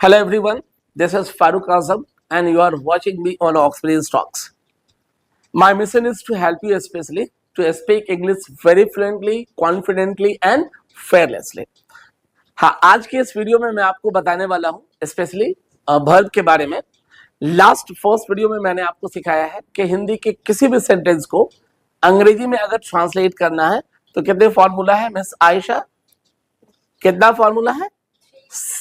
Hello everyone, this is Farooq Azam and you are watching me on Oxford Talks. My mission is to help you especially to speak English very fluently, confidently and fearlessly. हाँ, आज के इस video में मैं आपको बताने वाला हूँ स्पेशली वर्ब के बारे में। लास्ट फर्स्ट वीडियो में मैंने आपको सिखाया है कि हिंदी के किसी भी सेंटेंस को अंग्रेजी में अगर ट्रांसलेट करना है तो कितने फॉर्मूला है मिस आयशा? कितना फॉर्मूला है?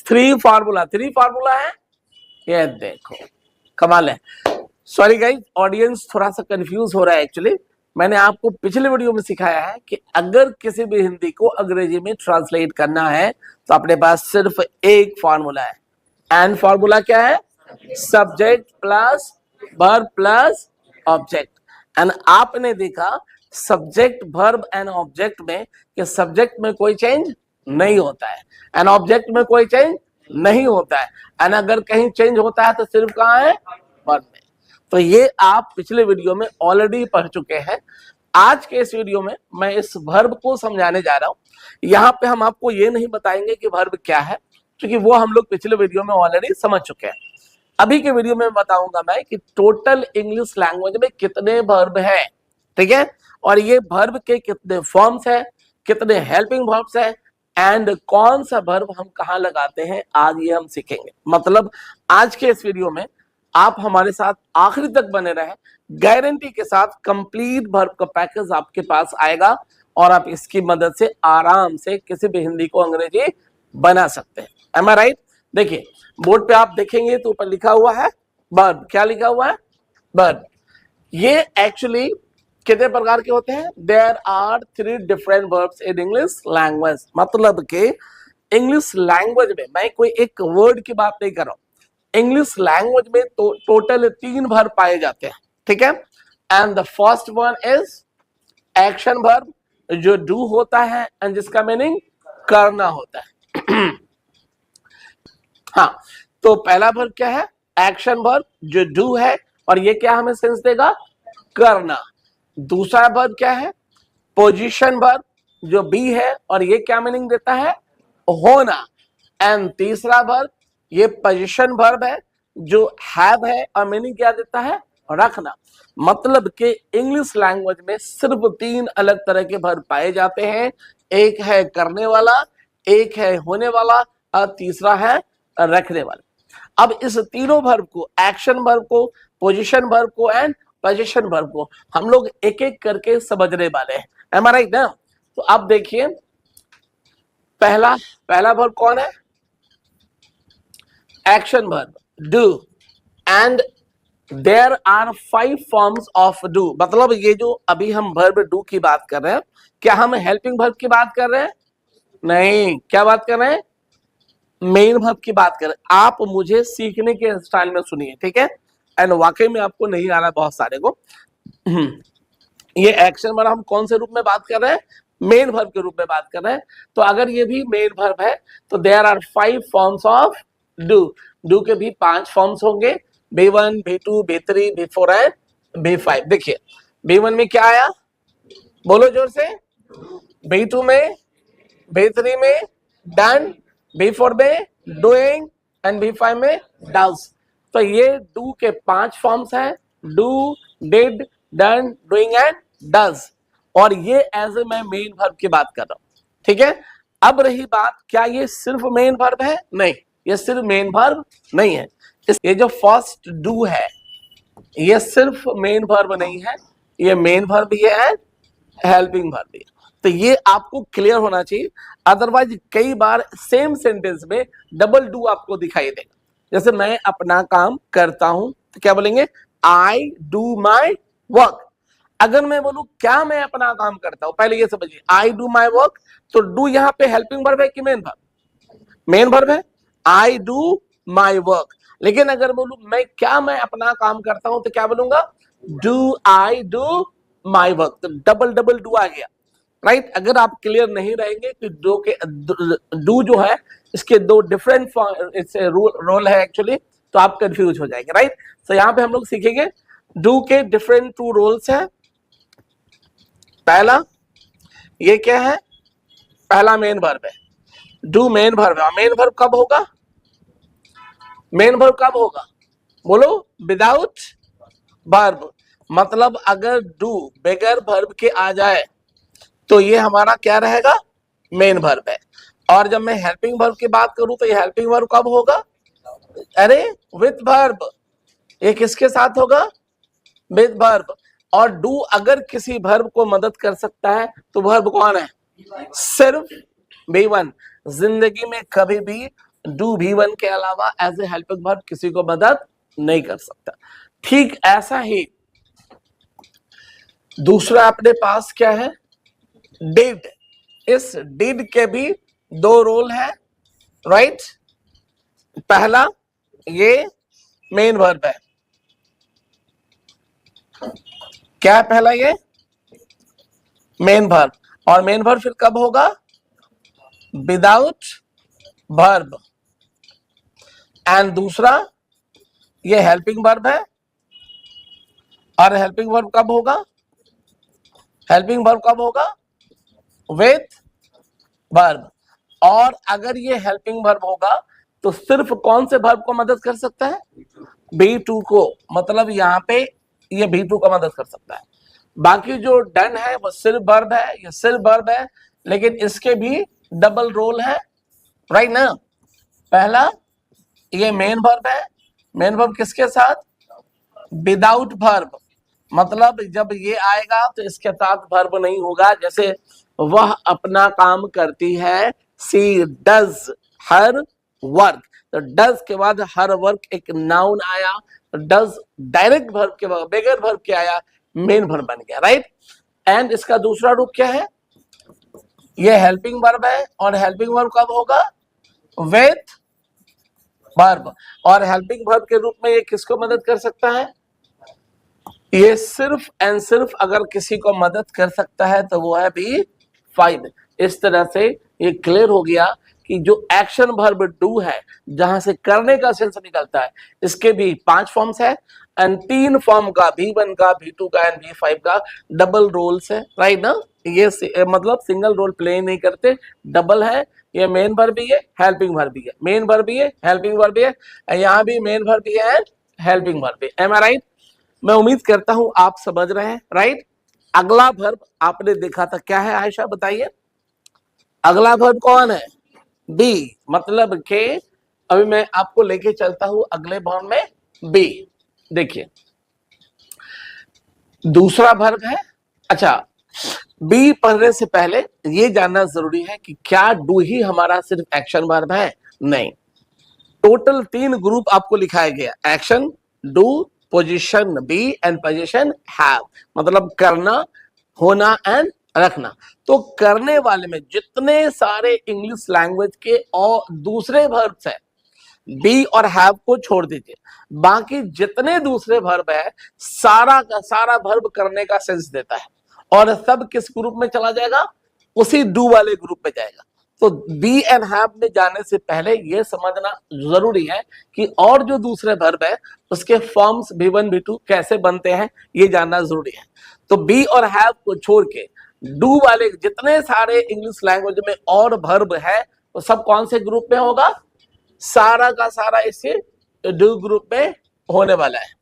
थ्री फार्मूला है। ये देखो कमाल है। सॉरी गाइस, ऑडियंस थोड़ा सा कंफ्यूज हो रहा है। एक्चुअली मैंने आपको पिछले वीडियो में सिखाया है कि अगर किसी भी हिंदी को अंग्रेजी में ट्रांसलेट करना है तो अपने पास सिर्फ एक फार्मूला है। एंड फार्मूला क्या है? Subject plus verb plus object. And आपने देखा सब्जेक्ट वर्ब एंड ऑब्जेक्ट में कि सब्जेक्ट में कोई चेंज नहीं होता है एंड ऑब्जेक्ट में कोई चेंज नहीं होता है। एंड अगर कहीं चेंज होता है तो सिर्फ कहाँ है? वर्ब में। तो ये आप पिछले वीडियो में ऑलरेडी पढ़ चुके हैं। आज के इस वीडियो में मैं इस वर्ब को समझाने जा रहा हूं। यहाँ पे हम आपको ये नहीं बताएंगे कि वर्ब क्या है, क्योंकि वो हम लोग पिछले वीडियो में ऑलरेडी समझ चुके हैं। अभी के वीडियो में बताऊंगा मैं कि टोटल इंग्लिश लैंग्वेज में कितने वर्ब है, ठीक है, और ये वर्ब के कितने फॉर्म्स है, कितने हेल्पिंग वर्ब्स है एंड कौन सा वर्ब हम कहाँ लगाते हैं, आज ये हम सीखेंगे। मतलब आज के इस वीडियो में आप हमारे साथ आखिरी तक बने रहे, गारंटी के साथ कंप्लीट वर्ब का पैकेज आपके पास आएगा और आप इसकी मदद से आराम से किसी भी हिंदी को अंग्रेजी बना सकते हैं। एम आई राइट? देखिए बोर्ड पे आप देखेंगे तो ऊपर लिखा हुआ है वर्ब। क्या लिखा हुआ है? वर्ब। ये एक्चुअली कितने प्रकार के होते हैं? There are 3 different verbs in English language. मतलब के इंग्लिश लैंग्वेज में मैं कोई एक वर्ड की बात नहीं कर रहा हूं, इंग्लिश लैंग्वेज में तो टोटल 3 वर्ब पाए जाते हैं, ठीक है। And the first one is action verb, जो डू होता है एंड जिसका मीनिंग करना होता है। हाँ, तो पहला वर्ब क्या है? एक्शन वर्ब, जो डू है और ये क्या हमें सेंस देगा? करना। दूसरा वर्ब क्या है? पोजीशन वर्ब, जो बी है और ये क्या मीनिंग देता है? होना। एंड तीसरा वर्ब ये पोजीशन वर्ब है, जो हैव है और मीनिंग क्या देता है? रखना। मतलब कि इंग्लिश लैंग्वेज में सिर्फ 3 अलग तरह के वर्ब पाए जाते हैं। एक है करने वाला, एक है होने वाला और तीसरा है रखने वाला। अब इस तीनों वर्ब को, एक्शन वर्ब को, पोजीशन वर्ब को एंड पोजीशन वर्ब को हम लोग एक एक करके समझने वाले हैं। एम आई राइट ना? तो अब देखिए पहला वर्ब कौन है? Action verb, do. And there are 5 forms of do. मतलब ये जो अभी हम वर्ब डू की बात कर रहे हैं, क्या हम हेल्पिंग वर्ब की बात कर रहे हैं? नहीं। क्या बात कर रहे हैं? मेन वर्ब की बात कर रहे हैं। आप मुझे सीखने के स्टाइल में सुनिए, ठीक है। एंड वाकई में आपको नहीं आ रहा बहुत सारे को। ये एक्शन वर्ब हम कौन से रूप में बात कर रहे हैं? मेन वर्ब के रूप में बात कर रहे हैं। तो अगर ये भी मेन वर्ब है तो there are 5 forms of do. Do के भी 5 फॉर्म्स होंगे, B1, B2, B3, B4 and B5। देखिए B1 में क्या आया? बोलो जोर से। B2 में, B3 में डन, B4 में डूइंग एंड B5 में डज। तो ये डू के 5 फॉर्म्स हैं, do, did, done, doing and does. और ये एज ए मैं मेन वर्ब की बात कर रहा हूं, ठीक है। अब रही बात, क्या ये सिर्फ मेन वर्ब है? नहीं, ये सिर्फ मेन वर्ब नहीं है। ये जो फर्स्ट डू है ये सिर्फ मेन वर्ब नहीं है, ये मेन वर्ब भी है एंड हेल्पिंग वर्ब भी है। तो ये आपको क्लियर होना चाहिए, अदरवाइज कई बार सेम सेंटेंस में डबल डू आपको दिखाई देगा। जैसे मैं अपना काम करता हूं तो क्या बोलेंगे? I do my work. अगर मैं बोलूं क्या मैं अपना काम करता हूं, पहले ये समझिए, आई डू माई वर्क, तो डू यहां पे हेल्पिंग वर्ब है कि मेन वर्ब? मेन वर्ब है, आई डू माई वर्क। लेकिन अगर बोलूं मैं अपना काम करता हूं तो क्या बोलूंगा? Do I do my work. तो डबल डबल डू आ गया, राइट। अगर आप क्लियर नहीं रहेंगे कि डू जो है इसके 2 डिफरेंट रोल है एक्चुअली, तो आप कंफ्यूज हो जाएंगे, राइट। तो यहां पे हम लोग सीखेंगे डू के डिफरेंट 2 रोल्स हैं। पहला ये क्या है? पहला मेन वर्ब है, डू मेन वर्ब है। मेन वर्ब कब होगा? मेन वर्ब कब होगा, बोलो, विदाउट वर्ब। मतलब अगर डू बगैर वर्ब के आ जाए तो ये हमारा क्या रहेगा, मेन वर्ब है। और जब मैं हेल्पिंग वर्ब की बात करूं तो ये हेल्पिंग वर्ब कब होगा, अरे विथ वर्ब। ये किसके साथ होगा, विथ वर्ब। और डू अगर किसी वर्ब को मदद कर सकता है तो वर्ब कौन है, सिर्फ V1। जिंदगी में कभी भी डू V1 के अलावा एज ए हेल्पिंग वर्ब किसी को मदद नहीं कर सकता। ठीक ऐसा ही दूसरा अपने पास क्या है, डिड। इस डिड के भी दो रोल है, राइट। पहला ये मेन वर्ब है, क्या है पहला, ये मेन वर्ब। और मेन वर्ब फिर कब होगा, विदाउट वर्ब। एंड दूसरा ये हेल्पिंग वर्ब है, और हेल्पिंग वर्ब कब होगा, हेल्पिंग वर्ब कब होगा, विथ वर्ब। और अगर ये हेल्पिंग वर्ब होगा तो सिर्फ कौन से वर्ब को मदद कर सकता है, B2 को। मतलब यहाँ पे ये B2 को मदद कर सकता है। बाकी जो डन है वो सिर्फ वर्ब है, ये सिर्फ वर्ब है, लेकिन इसके भी डबल रोल है, राइट ना। पहला ये मेन वर्ब है, मेन वर्ब किसके साथ, विदाउट वर्ब। मतलब जब ये आएगा तो इसके साथ वर्ब नहीं होगा। जैसे वह अपना काम करती है, सी डज हर वर्क। तो डज के बाद हर वर्क एक नाउन आया, डज डायरेक्ट वर्ब के बगैर वर्ब के आया, मेन वर्ब बन गया, राइट। एंड इसका दूसरा रूप क्या है, ये हेल्पिंग वर्ब है, और हेल्पिंग वर्ब कब होगा, विथ वर्ब। और हेल्पिंग वर्ब के रूप में ये किसको मदद कर सकता है, ये सिर्फ एंड सिर्फ अगर किसी को मदद कर सकता है तो वो है B5। इस तरह से ये क्लियर हो गया कि जो एक्शन वर्ब डू है, जहां से करने का सेंस निकलता है, इसके भी 5 फॉर्म्स है, एंड 3 फॉर्म का, V1 का, V2 का एंड V5 का डबल रोल्स है, राइट ना। ये मतलब सिंगल रोल प्ले नहीं करते, डबल है। ये मेन वर्ब भी है, हेल्पिंग वर्ब भी है, मेन वर्ब भी है, हेल्पिंग वर्ब भी है, यहाँ भी मेन वर्ब भी है, हेल्पिंग वर्ब भी। एम आई राइट। मैं उम्मीद करता हूं आप समझ रहे हैं, राइट। अगला वर्ब आपने देखा था, क्या है आयशा बताइए, अगला वर्ब कौन है, बी। मतलब के अभी मैं आपको लेके चलता हूं अगले वर्ब में, बी। देखिए दूसरा वर्ब है। अच्छा, बी पढ़ने से पहले ये जानना जरूरी है कि क्या डू ही हमारा सिर्फ एक्शन वर्ब है, नहीं। टोटल 3 ग्रुप आपको लिखाया गया, action, do, position be and position have. मतलब करना, होना एंड रखना। तो करने वाले में जितने सारे इंग्लिश लैंग्वेज के और दूसरे वर्ब्स है, बी और हैव को छोड़ दीजिए, बाकी जितने दूसरे वर्ब है सारा का सारा वर्ब करने का सेंस देता है, और सब किस ग्रुप में चला जाएगा, उसी डू वाले ग्रुप में जाएगा। तो बी एंड हैव में जाने से पहले यह समझना जरूरी है कि और जो दूसरे वर्ब है उसके फॉर्म्स V1 V2 कैसे बनते हैं, ये जानना जरूरी है। तो बी और हैव को छोड़ के डू वाले जितने सारे इंग्लिश लैंग्वेज में और वर्ब है वो सब कौन से ग्रुप में होगा, सारा का सारा इसी डू ग्रुप में होने वाला है,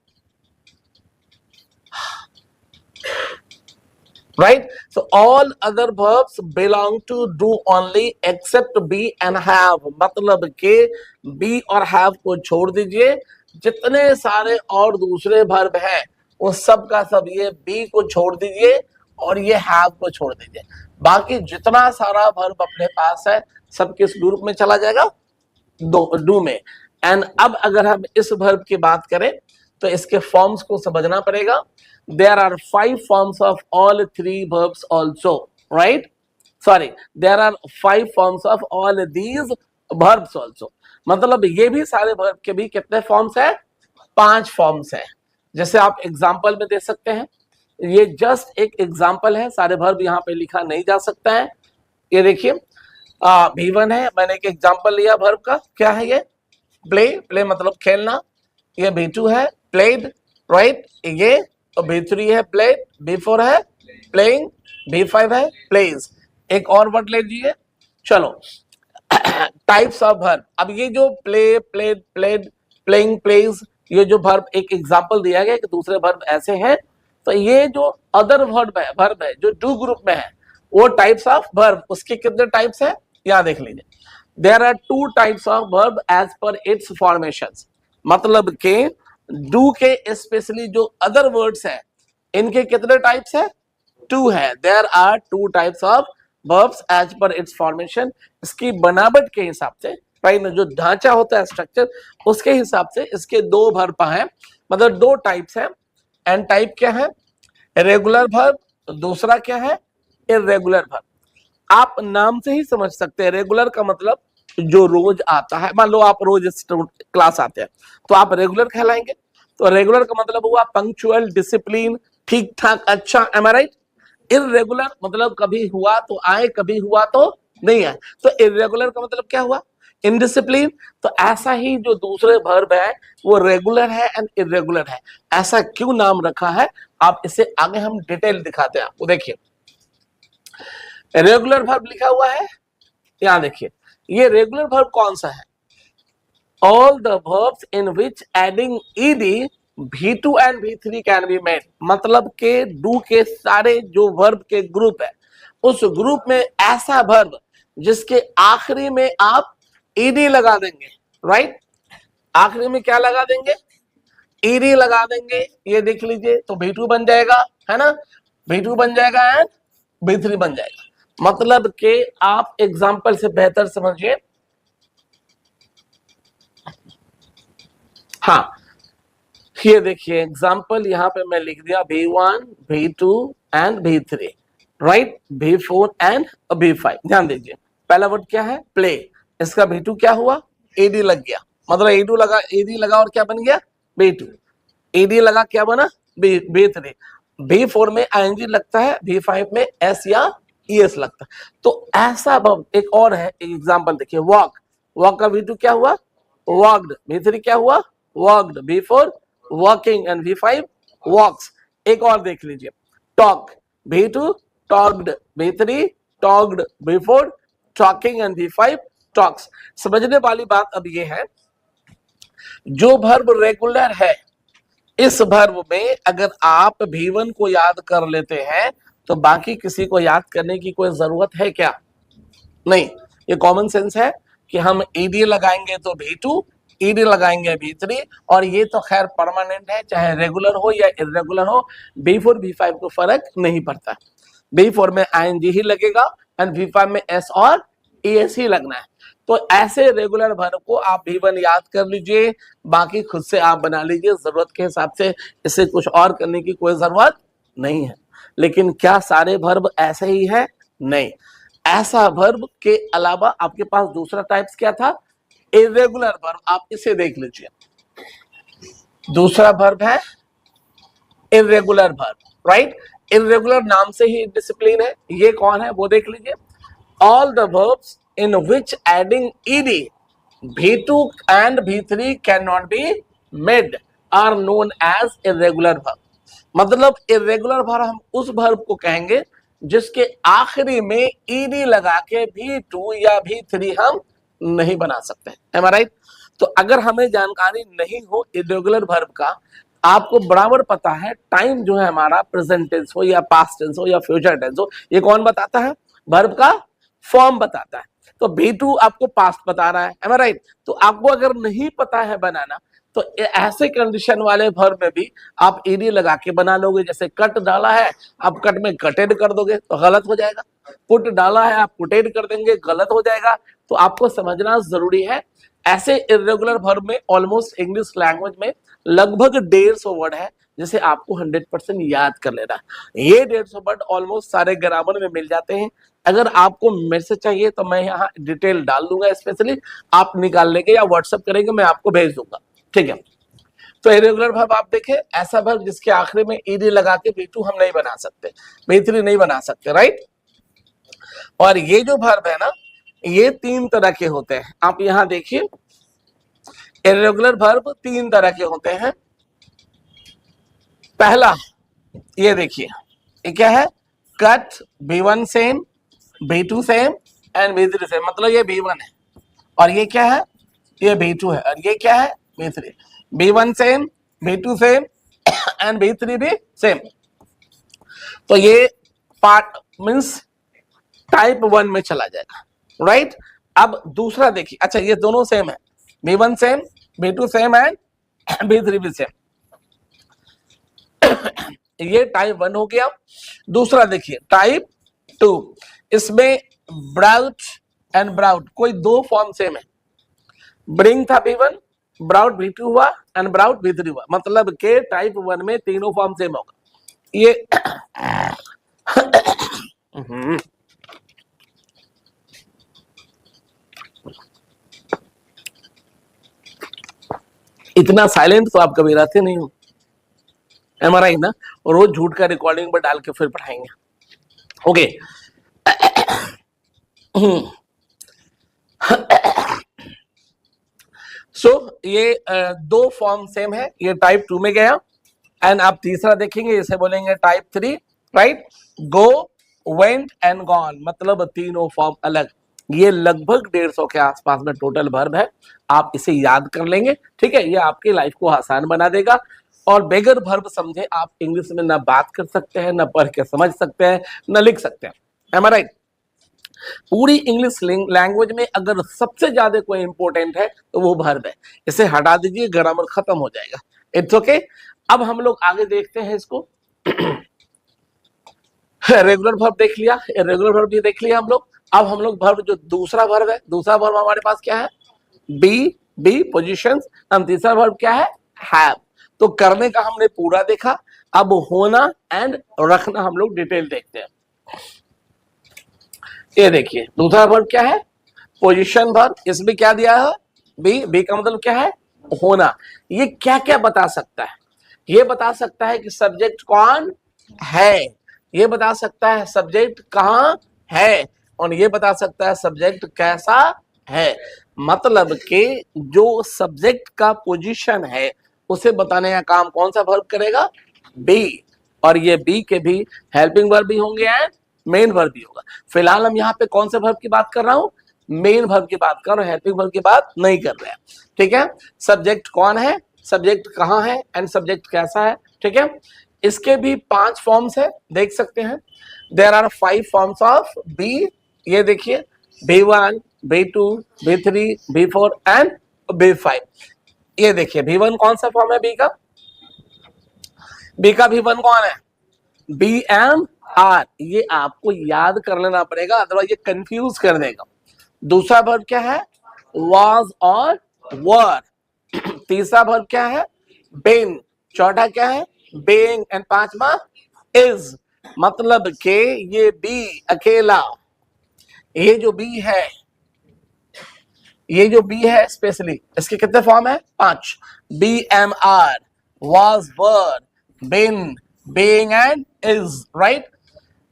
right? So all other verbs belong to do only except be and have। मतलब के be और have को छोड़ दीजिए, जितने सारे और दूसरे वर्ब है वो सब का सब ये be को छोड़ दीजिए और ये have को छोड़ दीजिए। बाकी जितना सारा वर्ब अपने पास है सब किस ग्रुप में चला जाएगा, डू में। एंड अब अगर हम इस वर्ब की बात करें तो इसके फॉर्म्स को समझना पड़ेगा। There are 5 forms of all 3 verbs also, right? Sorry, there are 5 forms of all these verbs also। मतलब ये भी सारे वर्ब के भी कितने फॉर्म्स है, 5 फॉर्म्स है। जैसे आप एग्जाम्पल में दे सकते हैं, ये जस्ट एक एग्जाम्पल है, सारे वर्ब यहाँ पे लिखा नहीं जा सकता है। ये देखिए V1 है, मैंने एक एग्जाम्पल लिया वर्ब का, क्या है ये, प्ले, प्ले मतलब खेलना। ये V2 है, प्लेड, राइट। ये B3 है प्लेड, B4 है प्लेइंग, B5 है प्लेज। एक और वर्ड ले लीजिए, चलो टाइप्स ऑफ वर्ब। अब ये जो play, played, played, playing plays, ये जो वर्ब एक एग्जांपल दिया गया कि दूसरे वर्ब ऐसे हैं, तो ये जो अदर वर्ब है जो डू ग्रुप में है वो टाइप्स ऑफ वर्ब, उसके कितने टाइप्स है यहां देख लीजिए। There are two types of verb as per its formations, मतलब के डू के स्पेशली जो अदर वर्ड्स है इनके कितने टाइप्स है, टू है। There are two types of verbs as per its formation, इसकी बनावट के हिसाब से, राइट, जो ढांचा होता है स्ट्रक्चर उसके हिसाब से इसके दो वर्ब हैं, मतलब दो टाइप्स हैं। एंड टाइप क्या है, रेगुलर वर्ब, दूसरा क्या है, इर्रेगुलर वर्ब। आप नाम से ही समझ सकते हैं, रेगुलर का मतलब जो रोज आता है, मान लो आप रोज क्लास आते हैं तो आप रेगुलर कहलाएंगे, तो रेगुलर का मतलब हुआ पंक्चुअल, डिसिप्लिन, ठीक ठाक, अच्छा, एम आई राइट। इर्रेगुलर मतलब कभी हुआ तो आए, कभी हुआ तो नहीं आए, तो इर्रेगुलर का मतलब क्या हुआ, इनडिसिप्लिन। तो ऐसा ही जो दूसरे वर्ब है वो रेगुलर है एंड इर्रेगुलर है। ऐसा क्यों नाम रखा है, आप इसे आगे हम डिटेल दिखाते हैं आपको। देखिए रेगुलर वर्ब लिखा हुआ है, यहां देखिए ये रेगुलर वर्ब कौन सा है, all the verbs in which adding ed v2 and v3 can be made, मतलब के डू के सारे जो वर्ब के ग्रुप है उस ग्रुप में ऐसा वर्ब जिसके आखिरी में आप ed लगा देंगे, राइट, आखिरी में क्या लगा देंगे, ed लगा देंगे, ये देख लीजिए, तो v2 बन जाएगा, है ना, v2 बन जाएगा एंड v3 बन जाएगा। मतलब के आप एग्जाम्पल से बेहतर समझिए, हाँ ये देखिए एग्जाम्पल यहाँ पे मैं लिख दिया v1 v2 and v3, right, v4 and v5। ध्यान दीजिए पहला वर्ड क्या है, प्ले, इसका v2 क्या हुआ, ed लग गया, मतलब ed लगा और क्या बन गया, v2, ed लगा क्या बना, v3, v4 में ing लगता है, v5 में s या es लगता है। तो ऐसा एक और है एग्जाम्पल देखिए, वॉक, वॉक का v2 क्या हुआ, वॉक्ड, v3 क्या हुआ, walked, v4 walking and v5 walks। एक और देख लीजिए, talk, v2 talked, v3 talked, v4 talking and v5 talks। समझने वाली बात अब ये है, जो वर्ब रेगुलर है इस वर्ब में अगर आप v1 को याद कर लेते हैं तो बाकी किसी को याद करने की कोई जरूरत है क्या, नहीं, ये कॉमन सेंस है कि हम ed लगाएंगे तो v2, ed लगाएंगे v3, और ये तो खैर परमानेंट है, चाहे रेगुलर हो या इर्रेगुलर हो, b4 b5 को फर्क नहीं पड़ता, b4 में ing ही लगेगा एंड v5 में s और es ही लगना है। तो ऐसे रेगुलर वर्ब को आप v1 याद कर लीजिए, बाकी खुद से आप बना लीजिए जरूरत के हिसाब से, इसे कुछ और करने की कोई जरूरत नहीं है। लेकिन क्या सारे वर्ब ऐसे ही है, नहीं, ऐसा वर्ब के अलावा आपके पास दूसरा टाइप्स क्या था, इर्रेगुलर वर्ब, आप इसे देख लीजिए, दूसरा वर्ब है इर्रेगुलर वर्ब, राइट, इर्रेगुलर नाम से ही डिसिप्लिन है, ये कौन है वो देख लीजिए, all the verbs in which adding ed v2 and v3 can not be made are known as irregular verb. मतलब इर्रेगुलर वर्ब हम उस वर्ब को कहेंगे जिसके आखिरी में ed लगा के v2 या v3 हम नहीं बना सकते, एम आई राइट। तो अगर हमें जानकारी नहीं हो इर्रेगुलर वर्ब का, आपको बराबर पता है टाइम जो है हमारा प्रेजेंट टेंस हो या पास्ट टेंस हो या फ्यूचर टेंस हो, ये कौन बताता है, वर्ब का फॉर्म बताता है। तो v2 आपको पास्ट बता रहा है, एम आई राइट। तो आपको अगर नहीं पता है बनाना तो ऐसे कंडीशन वाले वर्ब में भी आप ed लगा के बना लोगे, जैसे कट डाला है आप कट में कटेड कर दोगे तो गलत हो जाएगा, पुट डाला है आप पुटेड कर देंगे गलत हो जाएगा। तो आपको समझना जरूरी है, ऐसे इर्रेगुलर वर्ब में ऑलमोस्ट इंग्लिश लैंग्वेज में लगभग 150 वर्ड है जिसे आपको 100% याद कर लेना है। ये 150 वर्ड ऑलमोस्ट सारे ग्रामर में मिल जाते हैं। अगर आपको मेरे से चाहिए तो मैं यहाँ डिटेल डाल दूंगा, स्पेशली आप निकाल लेंगे या व्हाट्सएप करेंगे, मैं आपको भेज दूंगा, ठीक है। तो इर्रेगुलर वर्ब आप देखें, ऐसा वर्ब जिसके आखिरी में ed लगा के v2 हम नहीं बना सकते, v3 नहीं बना सकते, राइट। और ये जो वर्ब है ना, ये 3 तरह के होते हैं। आप यहां देखिए इर्रेगुलर वर्ब 3 तरह के होते हैं। पहला ये देखिए, ये क्या है, cut, v1 same, v2 same and v3 same, मतलब ये v1 है और ये क्या है, ये v2 है और ये क्या है, B3, B1 same, B2 same and B3 भी सेम। तो ये पार्ट मीन्स टाइप 1 में चला जाएगा, राइट। अब दूसरा देखिए, अच्छा ये दोनों सेम है, B1 same, B2 same and B3 भी सेम। ये टाइप 1 हो गया। दूसरा देखिए टाइप 2, इसमें ब्राउट एंड ब्राउट, कोई दो फॉर्म सेम है। ब्रिंग था B1, ब्राउट B2 हुआ एंड ब्राउट B3 हुआ, मतलब के टाइप 1 में तीनों फॉर्म सेम होगा। ये इतना साइलेंट तो आप कभी रहते नहीं हो, एम आर आई ना, रोज झूठ का रिकॉर्डिंग पर डाल के फिर पढ़ाएंगे। ओके सो ये दो फॉर्म सेम है, ये टाइप 2 में गया। एंड आप तीसरा देखेंगे, इसे बोलेंगे type 3, right. Go, went and gone, मतलब तीनों फॉर्म अलग। ये लगभग 150 के आसपास में टोटल वर्ब है, आप इसे याद कर लेंगे, ठीक है। ये आपकी लाइफ को आसान बना देगा। और बेगर वर्ब समझे आप इंग्लिश में ना बात कर सकते हैं, ना पढ़ के समझ सकते हैं, ना लिख सकते हैं, एम आई राइट। पूरी इंग्लिश लैंग्वेज में अगर सबसे ज्यादा कोई इंपॉर्टेंट है तो वो वर्ब है। इसे हटा दीजिए, ग्रामर खत्म हो जाएगा, इट्स ओके। अब हम लोग आगे देखते हैं इसको। रेगुलर वर्ब देख लिया, रेगुलर वर्ब भी देख लिया हम लोग। अब हम लोग वर्ब, जो दूसरा वर्ब है, दूसरा वर्ब हमारे पास क्या है, बी पोजीशंस, हम तीसरा वर्ब क्या है, हैव। तो करने का हमने पूरा देखा, अब होना एंड रखना हम लोग डिटेल देखते हैं। ये देखिए दूसरा वर्ब क्या है, पोजीशन वर्ब, इसमें क्या दिया है, बी का मतलब क्या है, होना। ये क्या क्या बता सकता है, ये बता सकता है कि सब्जेक्ट कौन है, ये बता सकता है सब्जेक्ट कहाँ है, और ये बता सकता है सब्जेक्ट कैसा है। मतलब कि जो सब्जेक्ट का पोजीशन है उसे बताने का काम कौन सा वर्ब करेगा, बी। और ये बी के भी हेल्पिंग वर्ब भी होंगे एंड मेन वर्ब भी होगा। फिलहाल हम यहाँ पे कौन से वर्ब की बात कर रहा हूँ, मेन वर्ब की बात कर रहा हूँ, हेल्पिंग वर्ब की बात नहीं कर रहे हैं, ठीक है। सब्जेक्ट कौन है, सब्जेक्ट कहाँ है एंड सब्जेक्ट कैसा है, ठीक है। इसके भी 5 फॉर्म्स है, देख सकते हैं। There are 5 forms of be. ये देखिए B1, B2, B3, B4 and B5। ये देखिए B1 कौन सा फॉर्म है बी का, बी का B1 कौन है, BMR। ये आपको याद कर लेना पड़ेगा, अदरवाइज ये कंफ्यूज कर देगा। दूसरा वर्ब क्या है, was और were। तीसरा वर्ब क्या है, been। चौथा क्या है, being एंड पांचवा is। मतलब के ये बी अकेला, ये जो बी है, ये जो बी है स्पेशली, इसके कितने फॉर्म है, 5। BMR, was, were, been, being and is, right.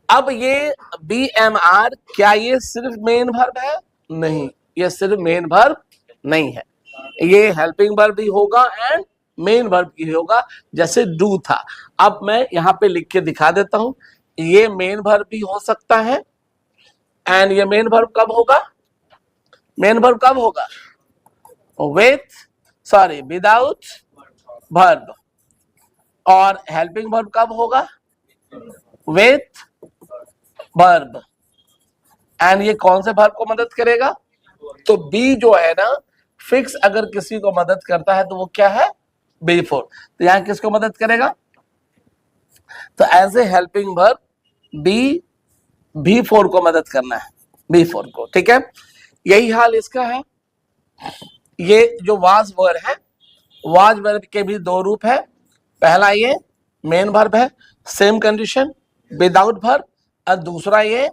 अब ये BMR क्या ये सिर्फ मेन वर्ब है, नहीं, ये सिर्फ मेन वर्ब नहीं है, ये हेल्पिंग वर्ब भी होगा एंड मेन वर्ब भी होगा, जैसे डू था। अब मैं यहाँ पे लिख के दिखा देता हूं, ये मेन वर्ब भी हो सकता है एंड ये मेन वर्ब कब होगा, मेन वर्ब कब होगा, विदाउट वर्ब। और हेल्पिंग वर्ब कब होगा, विथ वर्ब। एंड ये कौन से वर्ब को मदद करेगा, तो बी जो है ना फिक्स, अगर किसी को मदद करता है तो वो क्या है, B4। तो यहां किसको मदद करेगा, तो as a helping verb B4 को मदद करना है, B4 को, ठीक है। यही हाल इसका है। ये जो वाज वर्ब है, वाज वर्ब के भी 2 रूप है। पहला ये मेन वर्ब है, सेम कंडीशन विदाउट वर्ब, और दूसरा ये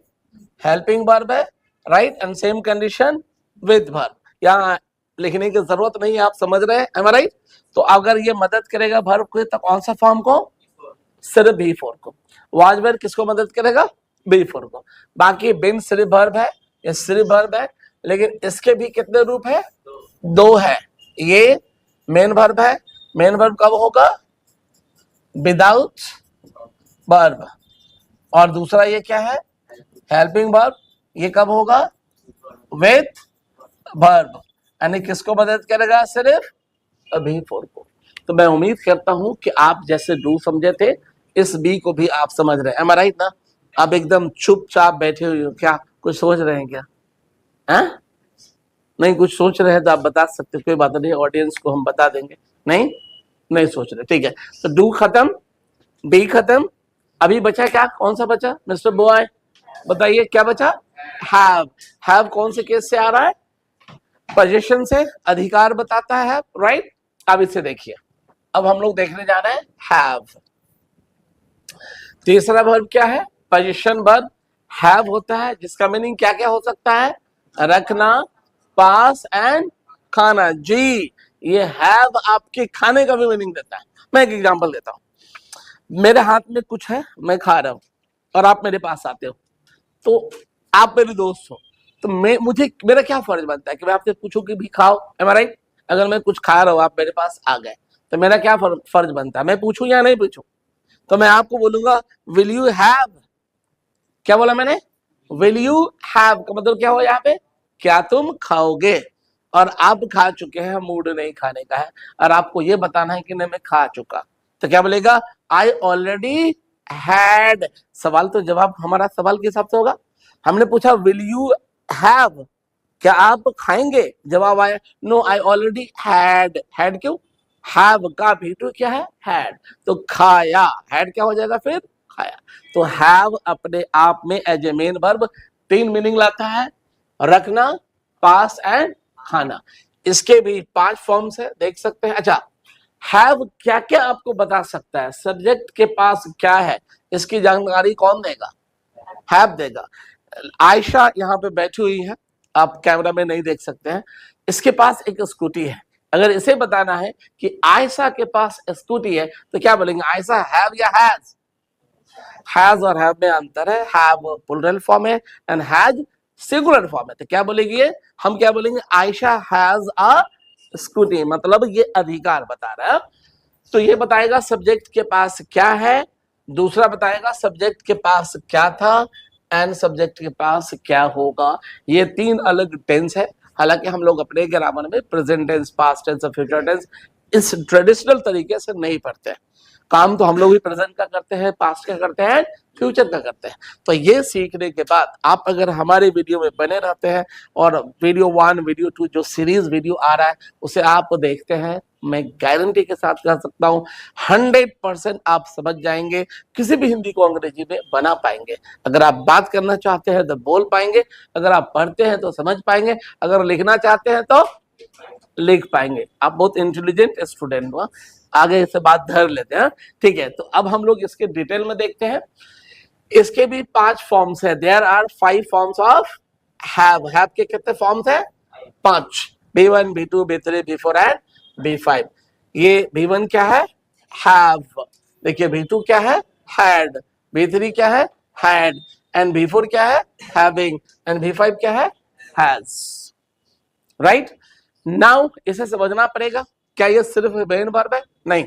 हेल्पिंग वर्ब है, right, and same condition with verb. यहाँ लिखने की जरूरत नहीं है, आप समझ रहे हैं, एम आई राइट। तो अगर ये मदद करेगा वर्ब को तो कौन सा फॉर्म को, सिर्फ B4 को। वाज वर्ब किसको मदद करेगा, B4 को। बाकी बिन सिर्फ वर्ब है, ये सिर्फ वर्ब है, लेकिन इसके भी कितने रूप है, 2 है। ये मेन वर्ब है, मेन वर्ब कब होगा, विदाउट वर्ब। और दूसरा ये क्या है, हेल्पिंग वर्ब, ये कब होगा, विथ वर्ब। यानी किसको मदद करेगा, सिर्फ अभी फोर को। तो मैं उम्मीद करता हूं कि आप जैसे डू समझे थे इस बी को भी आप समझ रहे हैं। एम आई राइट ना? आप एकदम चुपचाप बैठे हुए हो, क्या कुछ सोच रहे हैं क्या? हैं? नहीं कुछ सोच रहे हैं तो आप बता सकते, कोई बात नहीं, ऑडियंस को हम बता देंगे। नहीं नहीं सोच रहे, ठीक है। तो डू खत्म, बी खत्म, अभी बचा क्या, कौन सा बचा मिस्टर बॉय? बताइए क्या बचा? हैव। हैव कौन से केस से आ रहा है? पोजीशन से, अधिकार बताता है, राइट। अब इसे देखिए, अब हम लोग देखने जा रहे हैं हैव। तीसरा वर्ब क्या है? पोजीशन वर्ब हैव होता है, जिसका मीनिंग क्या क्या हो सकता है? रखना, पास एंड खाना। जी, ये हैव आपके खाने का भी मीनिंग देता है। मैं एक एग्जांपल देता हूं। मेरे हाथ में कुछ है, मैं खा रहा हूं और आप मेरे पास आते हो, तो आप मेरे दोस्त हो, तो मुझे मेरा क्या फर्ज बनता है कि मैं आपसे पूछूं कि भी खाओ, एम आई राइट? अगर मैं कुछ खा रहा हूं, आप मेरे पास आ गए, तो मेरा क्या फर्ज बनता है, मैं पूछूं या नहीं पूछूं? तो मैं आपको बोलूंगा विल यू हैव। क्या बोला मैंने? विल यू हैव का मतलब क्या हो यहाँ पे? क्या तुम खाओगे? और आप खा चुके हैं, मूड नहीं खाने का है, और आपको ये बताना है कि नहीं मैं खा चुका, तो क्या बोलेगा? आई ऑलरेडी हैड। सवाल तो जवाब हमारा सवाल के हिसाब से होगा। हमने पूछा विल यू हैव, क्या आप खाएंगे? जवाब आया no I already had. Had क्यों? हैव का भी तो क्या है? हैड। तो खाया, हैड क्या हो जाएगा फिर? खाया। तो हैव अपने आप में as a main verb 3 meaning लाता है, रखना, पास एंड खाना। इसके भी 5 फॉर्म्स है, देख सकते हैं। अच्छा, हैव क्या क्या आपको बता सकता है? सब्जेक्ट के पास क्या है, इसकी जानकारी कौन देगा? हैव देगा। आयशा यहाँ पे बैठी हुई है, आप कैमरा में नहीं देख सकते हैं, इसके पास एक स्कूटी है। अगर इसे बताना है कि आयशा के पास स्कूटी है, तो क्या बोलेंगे? आयशा हैव या हैज? हैज और हैव में अंतर है। हैव प्लूरल फॉर्म है एंड हैज सिंगुलर फॉर्म है। तो क्या बोलेंगे ये? हम क्या बोलेंगे? आयशा हैज अ स्कूटी, मतलब ये अधिकार बता रहा है। तो ये बताएगा सब्जेक्ट के पास क्या है, दूसरा बताएगा सब्जेक्ट के पास क्या था, एंड सब्जेक्ट के पास क्या होगा। ये 3 अलग टेंस है। हालांकि हम लोग अपने ग्रामर में प्रेजेंट टेंस, पास्ट टेंस और फ्यूचर टेंस इस ट्रेडिशनल तरीके से नहीं पढ़ते हैं। काम तो हम लोग भी प्रेजेंट का करते हैं, पास्ट का करते हैं, फ्यूचर का करते हैं। तो ये सीखने के बाद आप अगर हमारे वीडियो में बने रहते हैं और वीडियो 1, वीडियो 2 जो सीरीज वीडियो आ रहा है उसे आप देखते हैं, मैं गारंटी के साथ कह सकता हूं 100% आप समझ जाएंगे, किसी भी हिंदी को अंग्रेजी में बना पाएंगे। अगर आप बात करना चाहते हैं तो बोल पाएंगे, अगर आप पढ़ते हैं तो समझ पाएंगे, अगर लिखना चाहते हैं तो लिख पाएंगे। आप बहुत इंटेलिजेंट स्टूडेंट हो, आगे से बात धर लेते हैं, ठीक है। तो अब हम लोग इसके डिटेल में देखते हैं। इसके भी 5 फॉर्म्स है। There are 5 forms of have. Have के कितने फॉर्म्स है? 5। B1, B2, B3, B4 and B5। ये B1 क्या है? हैव। देखिए B2 क्या है? हैड। B3 क्या है? हैड। एंड B4 क्या है? हैविंग। एंड B5 क्या है? हैज। राइट। नाउ इसे समझना पड़ेगा, क्या ये सिर्फ मेन वर्ब है? नहीं,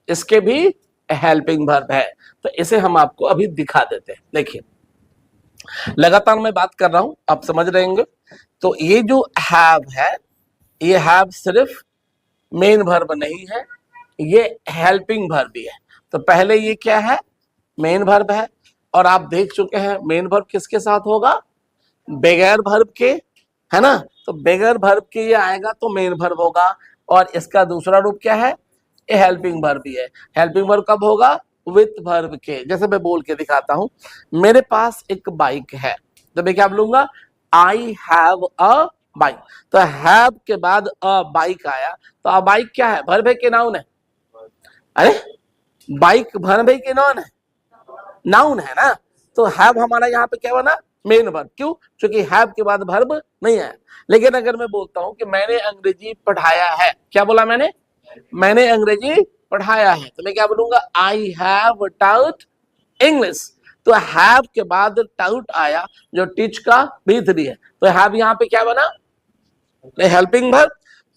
इसके भी हेल्पिंग वर्ब है। तो इसे हम आपको अभी दिखा देते हैं। देखिए, लगातार मैं बात कर रहा हूं, आप समझ रहे होंगे। तो ये जो हैव है, ये हैव सिर्फ मेन वर्ब नहीं है, ये हेल्पिंग वर्ब भी है। तो पहले ये क्या है? मेन वर्ब है, और आप देख चुके हैं मेन वर्ब किसके साथ होगा? बगैर वर्ब के, है ना? तो बगैर वर्ब के ये आएगा तो मेन वर्ब होगा। और इसका दूसरा रूप क्या है? ये हेल्पिंग वर्ब भी है। हेल्पिंग वर्ब कब होगा? विथ वर्ब के। जैसे मैं बोल के दिखाता हूं, मेरे पास एक बाइक है, तो मैं क्या बोलूंगा? I have a bike. तो हैव के बाद अ बाइक आया, तो अ बाइक क्या है? वर्ब है कि नाउन है? अरे, बाइक वर्ब है कि नाउन है? नाउन है ना। तो हैव हमारा यहाँ पे क्या बना? Main verb. क्यों? क्योंकि हैव के बाद वर्ब नहीं आया। लेकिन अगर मैं बोलता हूं कि मैंने अंग्रेजी पढ़ाया है, क्या बोला मैंने? मैंने अंग्रेजी पढ़ाया है, तो मैं क्या बोलूंगा? I have taught English. तो हैव के बाद टाउट आया, जो टीच का B3 है। तो हैव यहाँ पे क्या बना? Helping verb.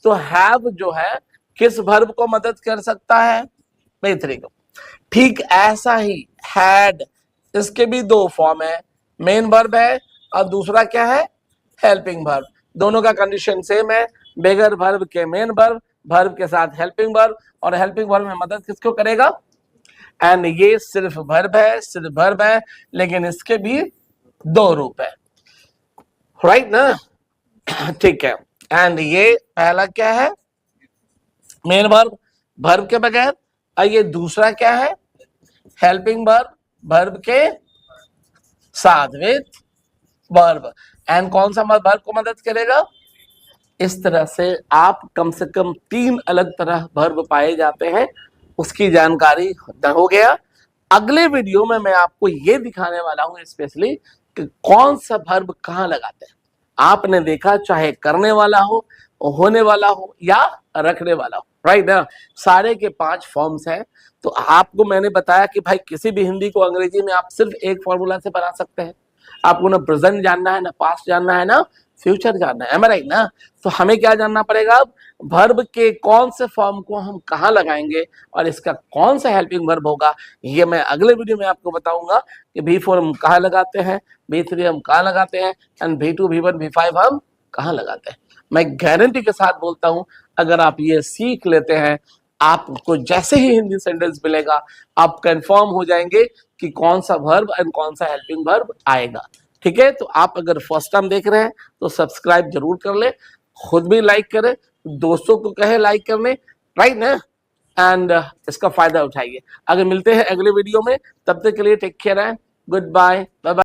तो हैव जो है किस वर्ब को मदद कर सकता है? B3 को। ठीक ऐसा ही हैड, इसके भी 2 फॉर्म है, मेन वर्ब है और दूसरा क्या है? Helping verb. दोनों का कंडीशन सेम है, बगैर वर्ब के मेन वर्ब, वर्ब के साथ हेल्पिंग वर्ब, और हेल्पिंग वर्ब में मदद किसको करेगा, एंड ये सिर्फ वर्ब है, सिर्फ वर्ब है, लेकिन इसके भी दो रूप है, राइट ना, ठीक है। एंड ये पहला क्या है, मेन वर्ब, वर्ब के बगैर, और ये दूसरा क्या है, हेल्पिंग वर्ब, वर्ब के साथ विद वर्ब, एंड कौन सा वर्ब को मदद करेगा। इस तरह से आप कम से कम 3 अलग तरह वर्ब पाए जाते हैं, उसकी जानकारी हो गया। अगले वीडियो में मैं आपको ये दिखाने वाला हूं स्पेशली कि कौन सा वर्ब कहां लगाते हैं। आपने देखा चाहे करने वाला हो, होने वाला हो या रखने वाला हो, राइट ना, सारे के 5 फॉर्म्स हैं। तो आपको मैंने बताया कि भाई किसी भी हिंदी को अंग्रेजी में आप सिर्फ एक फॉर्मूला से बना सकते हैं। आपको ना प्रेजेंट जानना है, ना पास्ट जानना है, ना फ्यूचर जानना है, राइट ना। तो हमें क्या जानना पड़ेगा, अब वर्ब के कौन से फॉर्म को हम कहाँ लगाएंगे और इसका कौन सा हेल्पिंग वर्ब होगा, ये मैं अगले वीडियो में आपको बताऊंगा कि V4 हम कहाँ लगाते हैं, V3 हम कहाँ लगाते हैं, एंड V2 V1 V5 हम कहाँ लगाते हैं। मैं गारंटी के साथ बोलता हूं, अगर आप ये सीख लेते हैं, आपको जैसे ही हिंदी सेंटेंस मिलेगा आप कंफर्म हो जाएंगे कि कौन सा वर्ब एंड कौन सा हेल्पिंग वर्ब आएगा, ठीक है। तो आप अगर फर्स्ट टाइम देख रहे हैं तो सब्सक्राइब जरूर कर ले, खुद भी लाइक करें, दोस्तों को कहे लाइक करने, राइट ना, एंड इसका फायदा उठाइए। अगर मिलते हैं अगले वीडियो में, तब तक के लिए टेक केयर है, गुड बाय, बाय बाय।